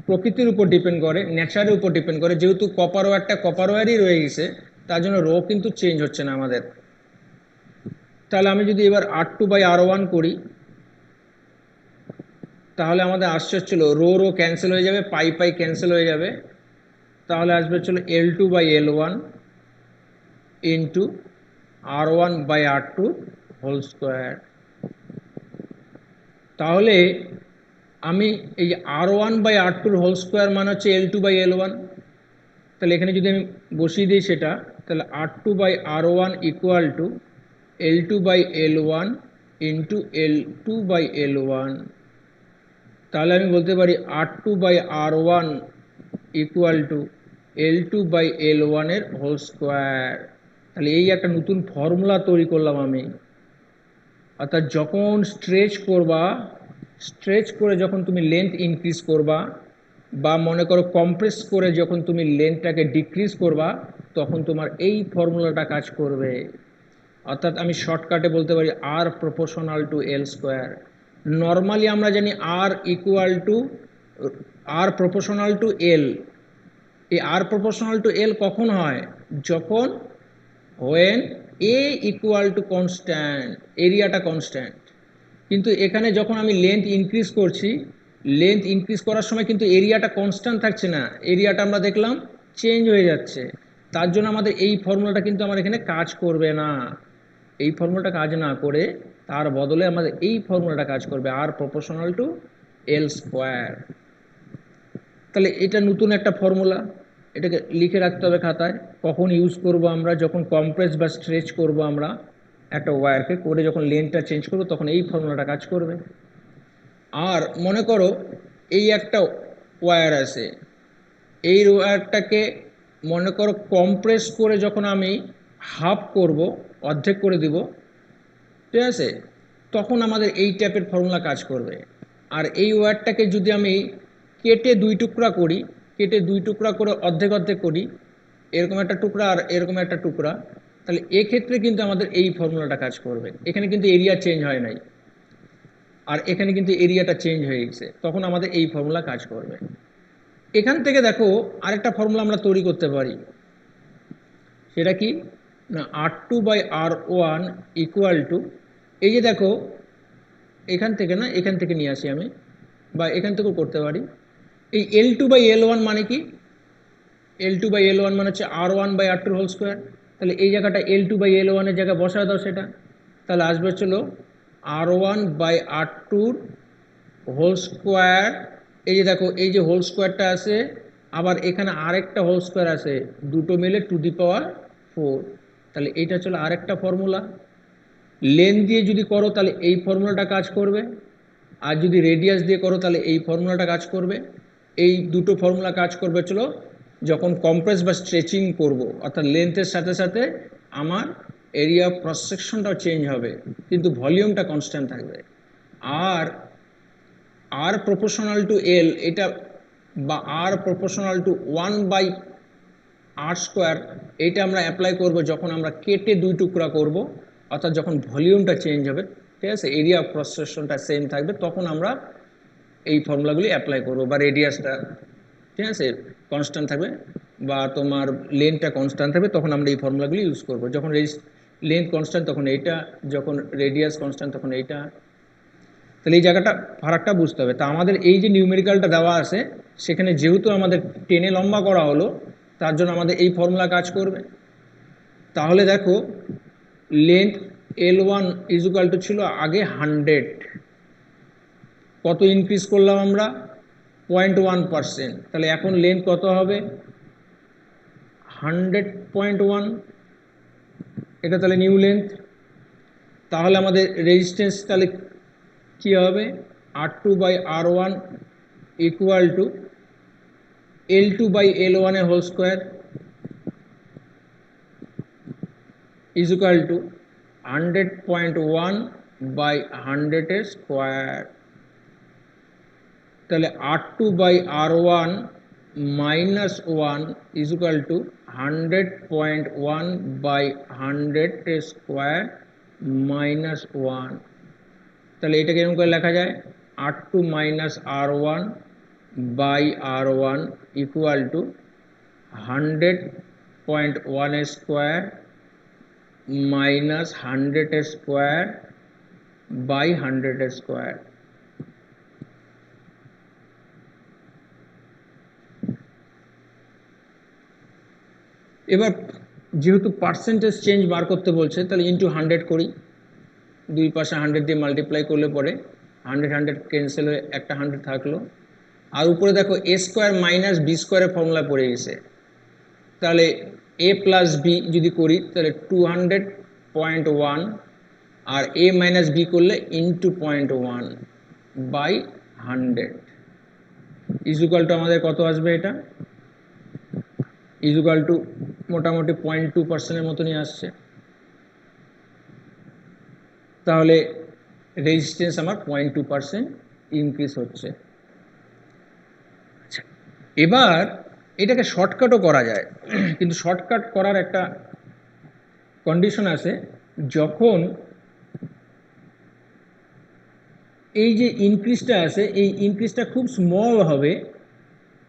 প্রকৃতির উপর ডিপেন্ড করে, নেচারের উপর ডিপেন্ড করে, যেহেতু কপার ওয়্যারটা কপার ওয়্যারই রয়ে গেছে, তার জন্য রো কিন্তু চেঞ্জ হচ্ছে না আমাদের। তাহলে আমি যদি এবার R2/R1 করি, তাহলে আমাদের আসছে হচ্ছিল রো রো ক্যান্সেল হয়ে যাবে, পাই পাই ক্যান্সেল হয়ে যাবে, তাহলে আসবে হচ্ছিল L2/L1 into R1/R2 whole square. তাহলে আমি এই R1/R2 হোল স্কোয়ার মানে হচ্ছে L2/L1, তাহলে এখানে যদি আমি বসিয়ে দিই সেটা, তাহলে R2/R1 equal to L2/L1 into L2/L1। তাহলে আমি বলতে পারি R2/R1 ইকুয়াল টু L2/L1 এর হোল স্কোয়ার। তাহলে এই একটা নতুন ফর্মুলা তৈরি করলাম আমি। অর্থাৎ যখন স্ট্রেচ করবা, স্ট্রেচ করে যখন তুমি লেন্থ ইনক্রিজ করবা, বা মনে করো কম্প্রেস করে যখন তুমি লেন্থটাকে ডিক্রিজ করবা, তখন তোমার এই ফর্মুলাটা কাজ করবে। অর্থাৎ আমি শর্টকাটে বলতে পারি R proportional to L square. Normally আমরা জানি R equal two R proportional to L। এই R প্রপোর্শনাল টু L কখন হয়? যখন when A equal to constant, এরিয়াটা কনস্ট্যান্ট। কিন্তু এখানে যখন আমি লেন্থ ইনক্রিজ করছি, লেন্থ ইনক্রিজ করার সময় কিন্তু এরিয়াটা কনস্ট্যান্ট থাকছে না, এরিয়াটা আমরা দেখলাম চেঞ্জ হয়ে যাচ্ছে। তার জন্য আমাদের এই ফর্মুলাটা কিন্তু আমার এখানে কাজ করবে না। এই ফর্মুলাটা কাজ না করে তার বদলে আমাদের এই ফর্মুলাটা কাজ করবে, R proportional to L square. তাহলে এটা নতুন একটা ফর্মুলা, এটাকে লিখে রাখতে হবে খাতায়। কখন ইউজ করব আমরা? যখন কম্প্রেস বা স্ট্রেচ করব আমরা একটা ওয়্যারকে, করে যখন লেন্থটা চেঞ্জ করব তখন এই ফর্মুলাটা কাজ করবে। আর মনে করো এই একটা ওয়্যার আছে, এই ওয়্যারটাকে মনে করো কম্প্রেস করে যখন আমি হাফ করব, অর্ধেক করে দিব, ঠিক আছে, তখন আমাদের এই টাইপের ফর্মুলা কাজ করবে। আর এই ওয়্যারটাকে যদি আমি কেটে দুই টুকরা করি, কেটে দুই টুকরা করে অর্ধেক অর্ধেক করি, এরকম একটা টুকরা আর এরকম একটা টুকরা, তাহলে এক্ষেত্রে কিন্তু আমাদের এই ফর্মুলাটা কাজ করবে। এখানে কিন্তু এরিয়া চেঞ্জ হয় নাই, আর এখানে কিন্তু এরিয়াটা চেঞ্জ হয়ে গেছে, তখন আমাদের এই ফর্মুলা কাজ করবে। এখান থেকে দেখো আরেকটা ফর্মুলা আমরা তৈরি করতে পারি, সেটা কি না R2/R1 ইকুয়াল টু, এই যে দেখো এখান থেকে না, এখান থেকে নিয়ে আসি আমি, বা এখান থেকেও করতে পারি। এই L2/L1 মানে কি, L2/L1 মানে হচ্ছে R1/R2 হোল স্কোয়ার। তাহলে এই জায়গাটা L2/L1 এর জায়গায় বসায় দাও সেটা, তাহলে আসবে হচ্ছিল R1/R2 হোল স্কোয়ার। এই যে দেখো এই যে হোল স্কোয়ারটা আছে, আবার এখানে আরেকটা হোল স্কোয়ার আছে, দুটো মিলে টু দি পাওয়ার 4। তাহলে এইটা হচ্ছে আরেকটা ফর্মুলা। লেন দিয়ে যদি করো তাহলে এই ফর্মুলাটা কাজ করবে, আর যদি রেডিয়াস দিয়ে করো তাহলে এই ফর্মুলাটা কাজ করবে। এই দুটো ফর্মুলা কাজ করবে চলো যখন কম্প্রেস বা স্ট্রেচিং করব, অর্থাৎ লেন্থের সাথে সাথে আমার এরিয়া অফ ক্রস সেকশনটাও চেঞ্জ হবে, কিন্তু ভলিউমটা কনস্ট্যান্ট থাকবে। আর আর প্রপোর্শনাল টু এল, এটা বা আর প্রপোর্শনাল টু 1/r², এইটা আমরা অ্যাপ্লাই করব যখন আমরা কেটে দুই টুকরা করব, অর্থাৎ যখন ভলিউমটা চেঞ্জ হবে, ঠিক আছে, এরিয়া অফ ক্রস সেকশনটা সেম থাকবে, তখন আমরা এই ফর্মুলাগুলি অ্যাপ্লাই করব। বা রেডিয়াসটা, ঠিক আছে, কনস্ট্যান্ট থাকবে, বা তোমার লেন্থটা কনস্ট্যান্ট থাকবে, তখন আমরা এই ফর্মুলাগুলি ইউজ করব। যখন লেন্থ কনস্ট্যান্ট তখন এইটা, যখন রেডিয়াস কনস্ট্যান্ট তখন এইটা। তাহলে এই জায়গাটা ফারাকটা বুঝতে হবে। তা আমাদের এই যে নিউমেরিক্যালটা দেওয়া আছে, সেখানে যেহেতু আমাদের টেনে লম্বা করা হলো, তার জন্য আমাদের এই ফর্মুলা কাজ করবে। তাহলে দেখো লেন্থ L1 ইজুকাল টু ছিল আগে 100, কত ইনক্রিজ করলাম আমরা 0.1%, তাহলে এখন লেন্থ কত হবে 100.1, এটা তাহলে নিউ লেন্থ। তাহলে আমাদের রেজিস্ট্যান্স তাহলে কি হবে, R2/R1 ইকুয়াল টু L2/L1 এর হোল স্কোয়ার ইজুকাল টু 100.1/100 এর স্কোয়ার। তাহলে R2/R1 মাইনাস 1 ইজুকাল টু 100.1/100 এর স্কোয়ার মাইনাস 1। তাহলে এটাকে এরকম করে লেখা যায় R2 minus R1/R1 equal to 100.1 এর স্কোয়ার মাইনাস 100 এর স্কোয়ার বাই 100 এর স্কোয়ার। এবার যেহেতু পার্সেন্টেজ চেঞ্জ বার করতে বলছে, তাহলে ইন্টু 100 করি, দুই পাশে 100 দিয়ে মাল্টিপ্লাই করলে পরে 100 ক্যান্সেল হয়ে একটা 100 থাকলো। আর উপরে দেখো এ স্কোয়ার মাইনাস বি স্কোয়ারের ফর্মুলা পড়ে গেছে, তাহলে এ প্লাস বি যদি করি তাহলে 200.1, আর এ মাইনাস বি করলে ইন্টু 0.1/100 ইজুকাল টু আমাদের কত আসবে, এটা ইজুকাল টু মোটামুটি 0.2%-এর মতনই আসছে। তাহলে রেজিস্ট্যান্স আমার 0.2% ইনক্রিজ হচ্ছে। আচ্ছা, এবার এটাকে শর্টকাটও করা যায়, কিন্তু শর্টকাট করার একটা কন্ডিশন আছে, যখন এই যে ইনক্রিজটা আছে এই ইনক্রিজটা খুব স্মল হবে,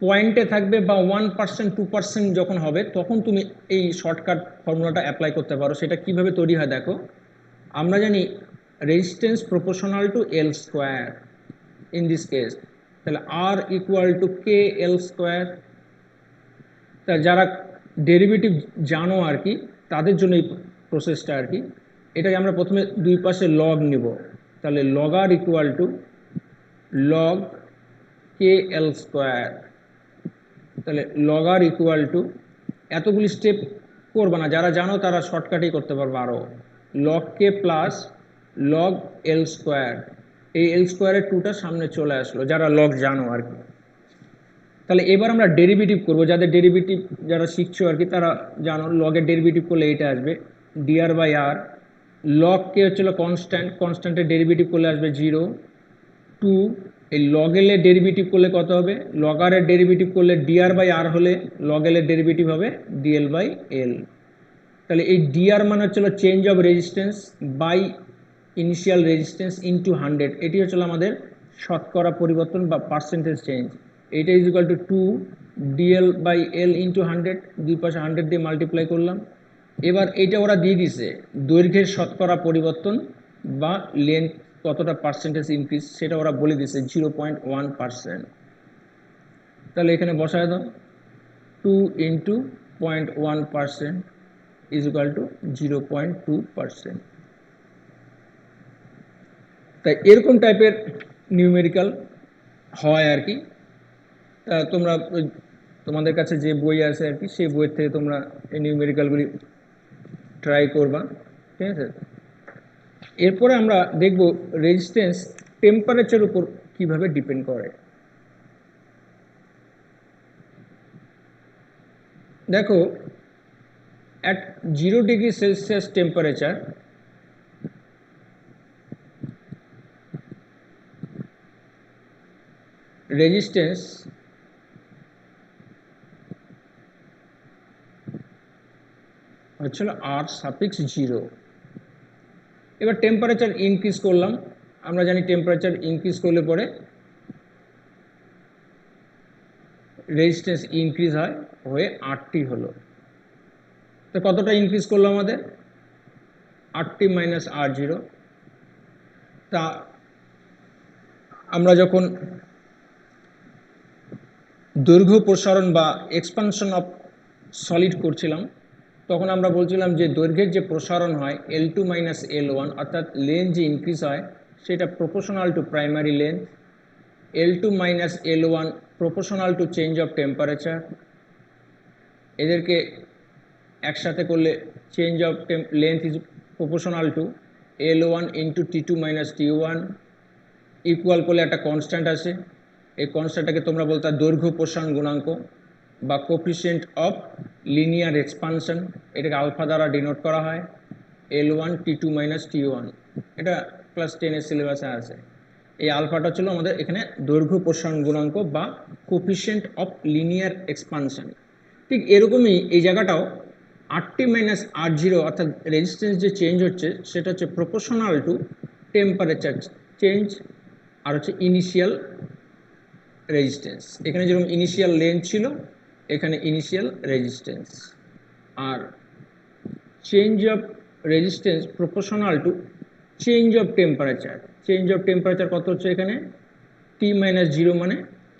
পয়েন্টে থাকবে, বা 1% 2% যখন হবে, তখন তুমি এই শর্টকাট ফর্মুলাটা অ্যাপ্লাই করতে পারো। সেটা কিভাবে তৈরি হয় দেখো, আমরা জানি resistance proportional to L square in this case, তাহলে R equal to K L square. তা যারা ডেরিভেটিভ জানো আর কি, তাদের জন্য এই প্রসেসটা আর কি। এটাকে আমরা প্রথমে দুই পাশে লগ নিব, তাহলে log R equal to log K L square. তাহলে লগ আর ইকুয়াল টু, এতগুলি স্টেপ করবে না, যারা জানো তারা শর্টকাটেই করতে পারবে আরও, log K plus log L square. এই এল স্কোয়ারের টুটা সামনে চলে আসলো, যারা লগ জানো আর কি। তাহলে এবার আমরা ডেরিভেটিভ করব, যাদের ডেরিভেটিভ যারা শিখছো আর কি, তারা জানো লগের ডেরিভেটিভ করলে এটা আসবে ডিআর বাই আর। লগ কে হচ্ছিল কনস্ট্যান্ট, কনস্ট্যান্টের ডেরিভেটিভ করলে আসবে 0, 2 এই লগ এল এর ডেরিভেটিভ করলে কত হবে, লগ আর এর ডেরিভেটিভ করলে ডিআর বাই আর হলে লগ এল এর ডেরিভেটিভ হবে ডিএল বাই এল। তাহলে এই ডিআর মানে হচ্ছিল change of resistance by initial resistance into 100, এটি হচ্ছিল আমাদের শতকরা পরিবর্তন বা পার্সেন্টেজ চেঞ্জ। এইটা is equal to 2 D L by L into 100, দুই পাশে 100 দিয়ে মাল্টিপ্লাই করলাম। এবার এইটা ওরা দিয়ে দিছে দৈর্ঘ্যের শতকরা পরিবর্তন বা লেন্থ কতটা পার্সেন্টেজ ইনক্রিজ সেটা ওরা বলে দিছে 0.1%। তাহলে এখানে বসায় দাও 2 ইন্টু 0.1% ইজ ইকুয়াল টু 0.2%। তাই এরকম টাইপের নিউমেরিক্যাল হয় আর কি। তা তোমরা তোমাদের কাছে যে বই আছে আর কি সেই বইয়ের থেকে তোমরা এই নিউমেরিক্যালগুলি ট্রাই করবা, ঠিক আছে। এরপরে আমরা দেখব রেজিস্ট্যান্স টেম্পারেচার উপর কিভাবে ডিপেন্ড করে। দেখো at 0 degree Celsius temperature resistance হচ্ছিল আর সাফিক্স 0। এবার টেম্পারেচার ইনক্রিজ করলাম, আমরা জানি টেম্পারেচার ইনক্রিজ করলে পরে রেজিস্ট্যান্স ইনক্রিজ হয় হয়ে 8টি হলো। তো কতটা ইনক্রিজ করলো আমাদের 8টি মাইনাস R0। তা আমরা যখন দৈর্ঘ্য প্রসারণ বা এক্সপানশন অফ সলিড করছিলাম তখন আমরা বলছিলাম যে দৈর্ঘ্যের যে প্রসারণ হয় L2 মাইনাস L1 অর্থাৎ লেন্থ যে ইনক্রিজ হয় সেটা proportional to primary length, L2 minus L1 proportional to change of temperature. এদেরকে একসাথে করলে change of length is proportional to L1 into T2 minus T1 equal করলে একটা কনস্ট্যান্ট আছে, এই কনস্ট্যান্টটাকে তোমরা বলতে দৈর্ঘ্য প্রসারণ গুণাঙ্ক বা কোফিসিয়েন্ট অফ লিনিয়ার এক্সপানশন, এটাকে আলফা দ্বারা ডিনোট করা হয় L1 T2 মাইনাস T1, এটা ক্লাস 10-এর সিলেবাসে আছে। এই আলফাটা ছিল আমাদের এখানে দৈর্ঘ্য প্রসারণ গুণাঙ্ক বা কোফিসিয়েন্ট অফ লিনিয়ার এক্সপানশন। ঠিক এরকমই এই জায়গাটাও 8টি মাইনাস R0 অর্থাৎ রেজিস্ট্যান্স যে চেঞ্জ হচ্ছে সেটা হচ্ছে প্রপোর্শনাল টু টেম্পারেচার চেঞ্জ আর হচ্ছে ইনিশিয়াল রেজিস্ট্যান্স। এখানে যেরকম ইনিশিয়াল লেন্থ ছিল এখানে ইনিশিয়াল রেজিস্ট্যান্স। আর change of resistance proportional to change of temperature, change of temperature কত হচ্ছে এখানে T মাইনাস 0 মানে T।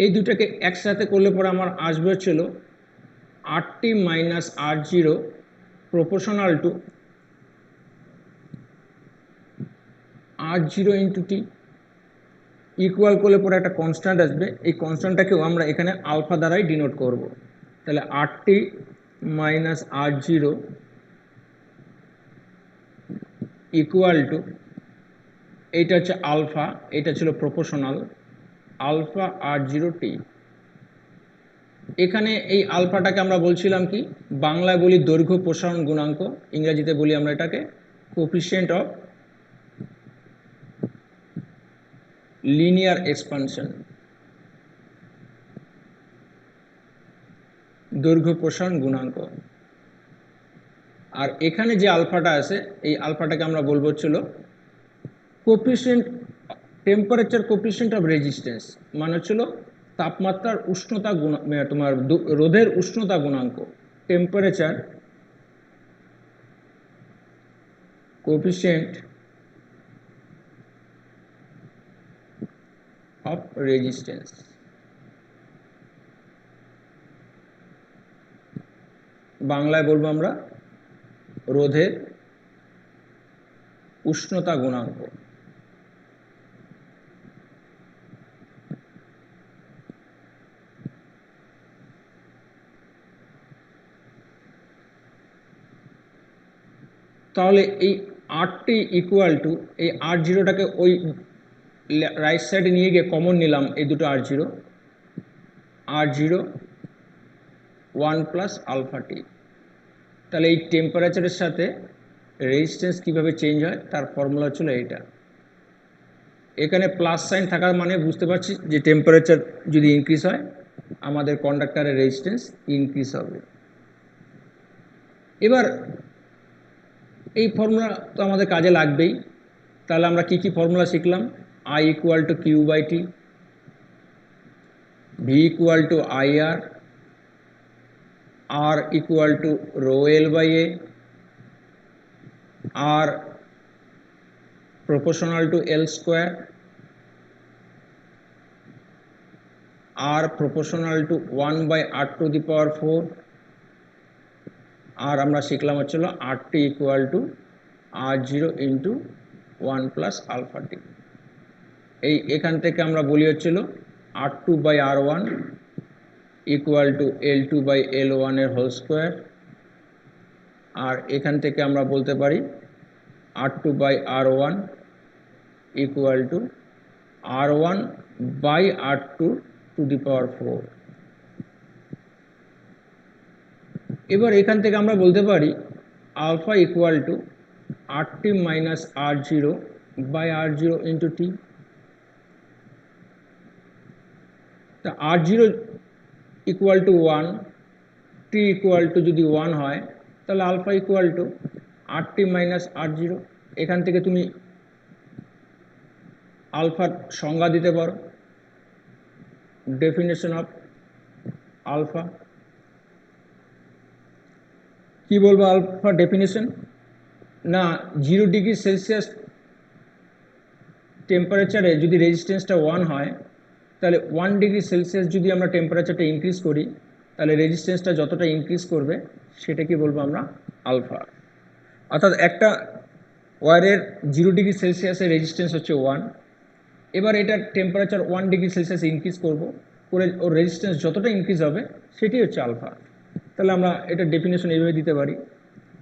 এই দুটাকে একসাথে করলে পরে আমার আসবে হচ্ছিল 8টি minus R0 proportional to R0 into T equal করলে পরে একটা কনস্ট্যান্ট আসবে, এই কনস্ট্যান্টটাকেও আমরা এখানে আলফা দ্বারাই ডিনোট করব। তাহলে 8টি মাইনাস R0 ইকুয়াল টু এইটা হচ্ছে আলফা, এটা ছিল প্রপোর্শনাল আলফা R0T। এখানে এই আলফাটাকে আমরা বলছিলাম কি বাংলায় বলি দৈর্ঘ্য প্রসারণ গুণাঙ্ক, ইংরেজিতে বলি আমরা এটাকে কোফিসিয়েন্ট অফ লিনিয়ার এক্সপানশন, দৈর্ঘ্য প্রসারণ গুণাঙ্ক। আর এখানে যে আলফাটা আছে এই আলফাটাকে আমরা বলবো ছিল coefficient temperature coefficient of resistance, মানে হচ্ছিল তাপমাত্রার উষ্ণতা গুণ তোমার রোধের উষ্ণতা গুণাঙ্ক, টেম্পারেচার কোফিসিয়েন্ট অফ রেজিস্ট্যান্স। বাংলায় বলবো আমরা রোধের উষ্ণতা গুণাঙ্ক। তাহলে এই 8টি ইকুয়াল টু এই R0টাকে ওই রাইট সাইডে নিয়ে গিয়ে কমন নিলাম এই দুটো R0 1 প্লাস আলফা টি। তাহলে এই টেম্পারেচারের সাথে রেজিস্ট্যান্স কীভাবে চেঞ্জ হয় তার ফর্মুলা ছিল এইটা। এখানে প্লাস সাইন থাকার মানে বুঝতে পারছি যে টেম্পারেচার যদি ইনক্রিজ হয় আমাদের কন্ডাক্টরের রেজিস্ট্যান্স ইনক্রিজ হবে। এবার এই ফর্মুলা তো আমাদের কাজে লাগবেই। তাহলে আমরা কি ফর্মুলা শিখলাম? I equal to Q by T, V equal to IR, R equal to rho L by A, R proportional to L square, R proportional to 1 by R to the power 4, আর আমরা শিখলাম হচ্ছিল RT equal to R0 into 1 plus alpha T. এখান থেকে আমরা বলি হচ্ছিল R2 by R1 equal two L2 by L1 এর হোল স্কোয়ার, আর এখান থেকে আমরা বলতে পারি R2 by R1 equal to R1 by R2 to the power 4। এবার এখান থেকে আমরা বলতে পারি alpha equal to RT minus R0 by R0 into T. তা R0 equal to 1, T equal to যদি 1 হয় তাহলে alpha equal to RT minus R0। এখান থেকে তুমি আলফার সংজ্ঞা দিতে পারো, ডেফিনেশন অফ আলফা কি বলবো? আলফা ডেফিনেশন না, 0 ডিগ্রি সেলসিয়াস টেম্পারেচারে যদি রেজিস্ট্যান্সটা 1 হয় তাহলে 1 ডিগ্রি সেলসিয়াস যদি আমরা টেম্পারেচারটা ইনক্রিজ করি তাহলে রেজিস্ট্যান্সটা যতটা ইনক্রিজ করবে সেটা কি বলবো আমরা? আলফা। অর্থাৎ একটা ওয়্যারের 0 ডিগ্রি সেলসিয়াসের রেজিস্ট্যান্স হচ্ছে 1, এবার এটার টেম্পারেচার 1 ডিগ্রি সেলসিয়াস ইনক্রিজ করে ওর রেজিস্ট্যান্স যতটা ইনক্রিজ হবে সেটি হচ্ছে আলফা। তাহলে আমরা এটার ডেফিনেশন এইভাবে দিতে পারি,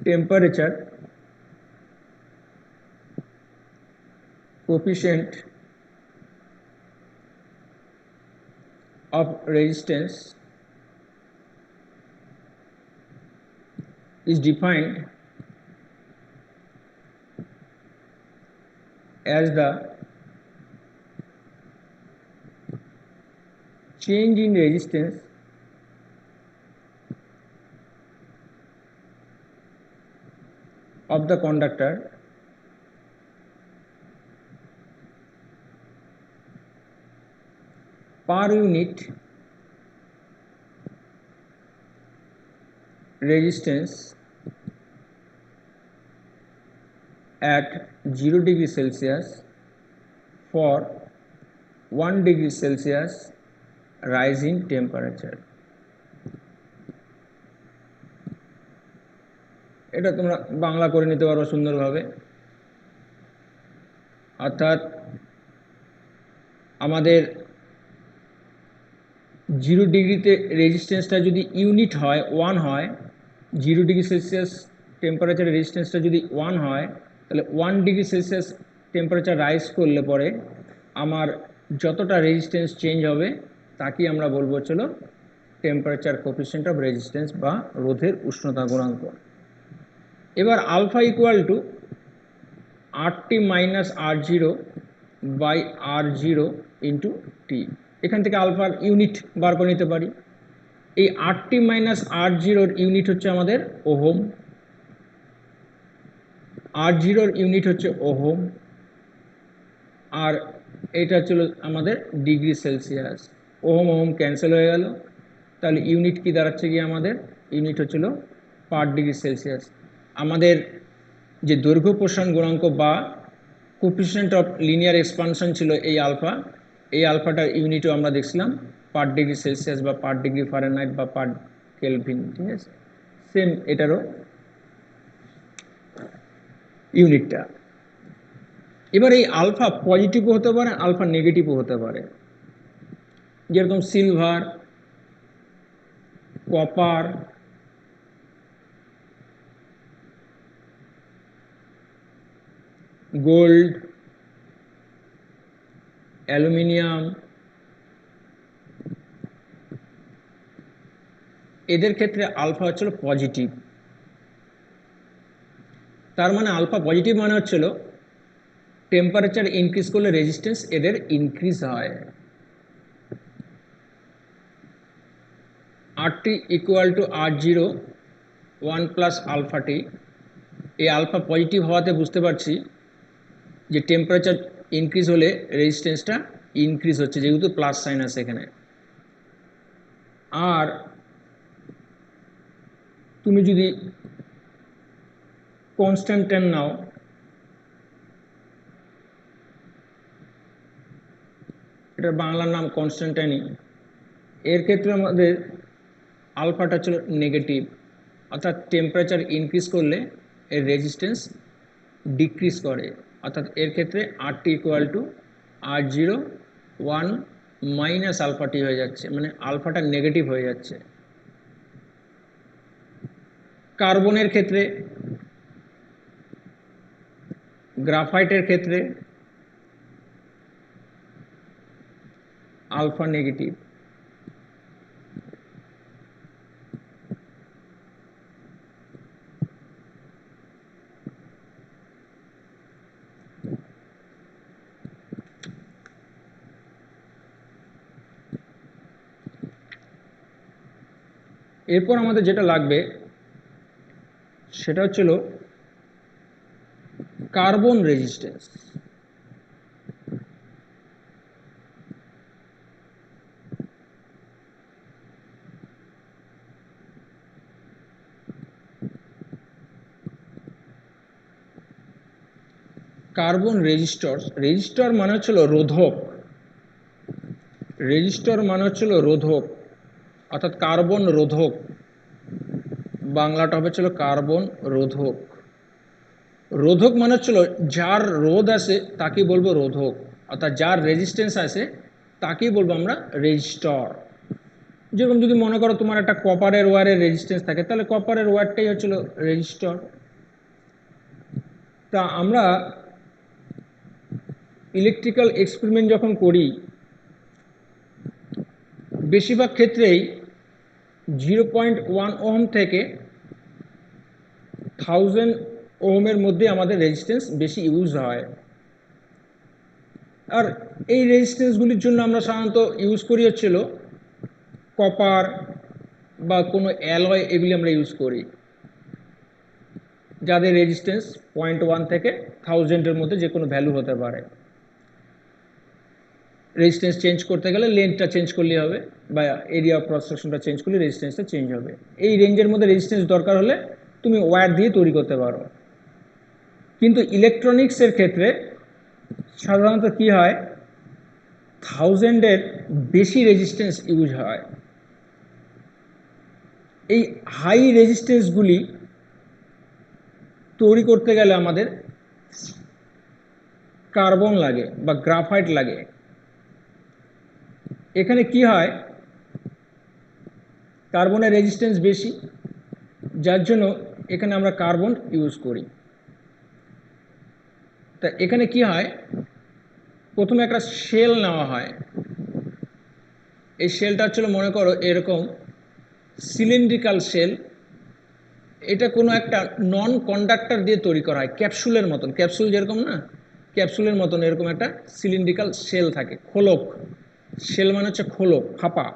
temperature coefficient of resistance is defined as the change in resistance of the conductor per unit resistance at 0 degree Celsius for 1 degree Celsius rise in temperature। এটা তোমরা বাংলা করে নিতে পারো সুন্দরভাবে। অর্থাৎ আমাদের 0 ডিগ্রিতে রেজিস্ট্যান্সটা যদি ইউনিট হয় 1 হয়, 0 ডিগ্রি সেলসিয়াস টেম্পারেচারের রেজিস্ট্যান্সটা যদি 1 হয় তাহলে 1 ডিগ্রি সেলসিয়াস টেম্পারেচার রাইজ করলে পরে আমার যতটা রেজিস্ট্যান্স চেঞ্জ হবে তাকেই আমরা বলবো চলো টেম্পারেচার কোএফিসিয়েন্ট অফ রেজিস্ট্যান্স বা রোধের উষ্ণতা গুণাঙ্ক। এবার alpha equal to RT minus R0 by R0 into T. এখান থেকে আলফার ইউনিট বার করে নিতে পারি। এই RT মাইনাস R0 ইউনিট হচ্ছে আমাদের ওহম, R0 ইউনিট হচ্ছে ওহম, আর এটা ছিল আমাদের degree Celsius. Ohm ohm cancel হয়ে গেল, তাহলে ইউনিট কি দাঁড়াচ্ছে গিয়ে আমাদের? ইউনিট হচ্ছিল পার ডিগ্রি সেলসিয়াস। আমাদের যে দৈর্ঘ্য প্রসারণ গুণাঙ্ক বা কোএফিসিয়েন্ট অফ লিনিয়ার এক্সপানশন ছিল এই আলফা, এই আলফাটার ইউনিটও আমরা দেখছিলাম পার ডিগ্রি সেলসিয়াস বা পার ডিগ্রি ফারেনহাইট বা পার কেলভিন, ঠিক আছে? সেম এটারও ইউনিটটা। এবার এই আলফা পজিটিভও হতে পারে, আলফা নেগেটিভও হতে পারে। যেরকম সিলভার, কপার, গোল্ড, অ্যালুমিনিয়াম, এদের ক্ষেত্রে আলফা হচ্ছিল পজিটিভ। তার মানে আলফা পজিটিভ মানে হচ্ছিল টেম্পারেচার ইনক্রিজ করলে রেজিস্ট্যান্স এদের ইনক্রিজ হয়। RT equal to R0 1 plus alpha T. এই আলফা পজিটিভ হওয়াতে বুঝতে পারছি যে টেম্পারেচার ইনক্রিজ হলে রেজিস্ট্যান্সটা ইনক্রিজ হচ্ছে, যেহেতু প্লাস সাইন আছে এখানে। আর তুমি যদি কনস্ট্যান্ট টেন নাও, এটার বাংলার নাম কনস্ট্যান্টাইনি, এর ক্ষেত্রে আমাদের আলফাটা ছিল নেগেটিভ, অর্থাৎ টেম্পারেচার ইনক্রিজ করলে এর রেজিস্ট্যান্স ডিক্রিজ করে, অর্থাৎ এর ক্ষেত্রে RT equal to R0 1 minus alpha T হয়ে যাচ্ছে, মানে আলফাটা নেগেটিভ হয়ে যাচ্ছে। কার্বনের ক্ষেত্রে, গ্রাফাইটের ক্ষেত্রে আলফা নেগেটিভ। এরপর আমাদের যেটা লাগবে সেটা হচ্ছিল carbon resistance. Carbon resistor, resistor মানে হচ্ছিল রোধক, রেজিস্টর মানে হচ্ছিল রোধক, অর্থাৎ কার্বন রোধক, বাংলাটা হবে ছিল কার্বন রোধক। রোধক মানে হচ্ছিল যার রোধ আছে তাকে বলবো রোধক, অর্থাৎ যার রেজিস্ট্যান্স আছে তাকেই বলবো আমরা রেজিস্টর। যেরকম যদি মনে করো তোমার একটা কপারের ওয়্যারের রেজিস্ট্যান্স থাকে, তাহলে কপারের ওয়্যারটাই হচ্ছিল রেজিস্টর। তা আমরা ইলেকট্রিক্যাল এক্সপেরিমেন্ট যখন করি, বেশিরভাগ ক্ষেত্রেই 0.1 ওহম থেকে 1000 ওহমের মধ্যে আমাদের রেজিস্ট্যান্স বেশি ইউজ হয়। আর এই রেজিস্ট্যান্সগুলির জন্য আমরা সাধারণত ইউজ করি হচ্ছিল কপার বা কোনো অ্যালয়, এগুলি আমরা ইউজ করি, যাদের রেজিস্ট্যান্স 0.1 থেকে 1000-এর মধ্যে যে কোনো ভ্যালু হতে পারে। রেজিস্ট্যান্স চেঞ্জ করতে গেলে লেন্থটা চেঞ্জ করলেই হবে, বা এরিয়া অফ ক্রস সেকশনটা চেঞ্জ করলে রেজিস্ট্যান্সটা চেঞ্জ হবে। এই রেঞ্জের মধ্যে রেজিস্ট্যান্স দরকার হলে তুমি ওয়্যার দিয়ে তৈরি করতে পারো। কিন্তু ইলেকট্রনিক্সের ক্ষেত্রে সাধারণত কি হয়, 1000-এর বেশি রেজিস্ট্যান্স ইউজ হয়। এই হাই রেজিস্ট্যান্সগুলি তৈরি করতে গেলে আমাদের কার্বন লাগে বা গ্রাফাইট লাগে। এখানে কি হয়, কার্বনের রেজিস্ট্যান্স বেশি, যার জন্য এখানে আমরা কার্বন ইউজ করি। তা এখানে কি হয়, প্রথমে একটা শেল নেওয়া হয়। এই শেলটা হচ্ছিল মনে করো এরকম সিলিন্ড্রিক্যাল শেল। এটা কোনো একটা নন কন্ডাক্টর দিয়ে তৈরি করা হয়, ক্যাপসুলের মতন, ক্যাপসুল যেরকম না, ক্যাপসুলের মতন এরকম একটা সিলিন্ড্রিক্যাল শেল থাকে, খোলক। শেল মানে হচ্ছে খোলক, ফাঁপা।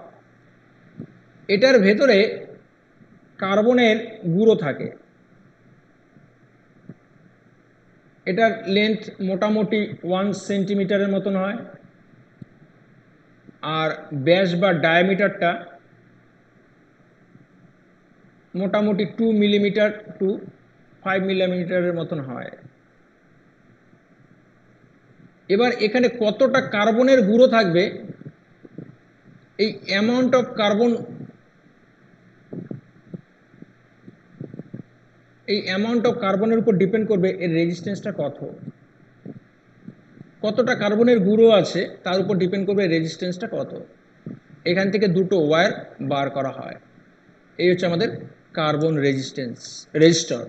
এটার ভেতরে কার্বনের গুঁড়ো থাকে। এটার লেন্থ মোটামুটি 1 সেন্টিমিটারের মতন হয়, আর ব্যাস বা ডায়ামিটারটা মোটামুটি 2 মিলিমিটার টু 5 মিলিমিটারের মতন হয়। এবার এখানে কতটা কার্বনের গুঁড়ো থাকবে, এই অ্যামাউন্ট অফ কার্বন, এই অ্যামাউন্ট অফ কার্বনের উপর ডিপেন্ড করবে এর রেজিস্ট্যান্সটা কতটা কার্বনের গুঁড়ো আছে তার উপর ডিপেন্ড করবে রেজিস্ট্যান্সটা কত। এখান থেকে দুটো ওয়্যার বার করা হয়। এই হচ্ছে আমাদের কার্বন রেজিস্ট্যান্স রেজিস্টর।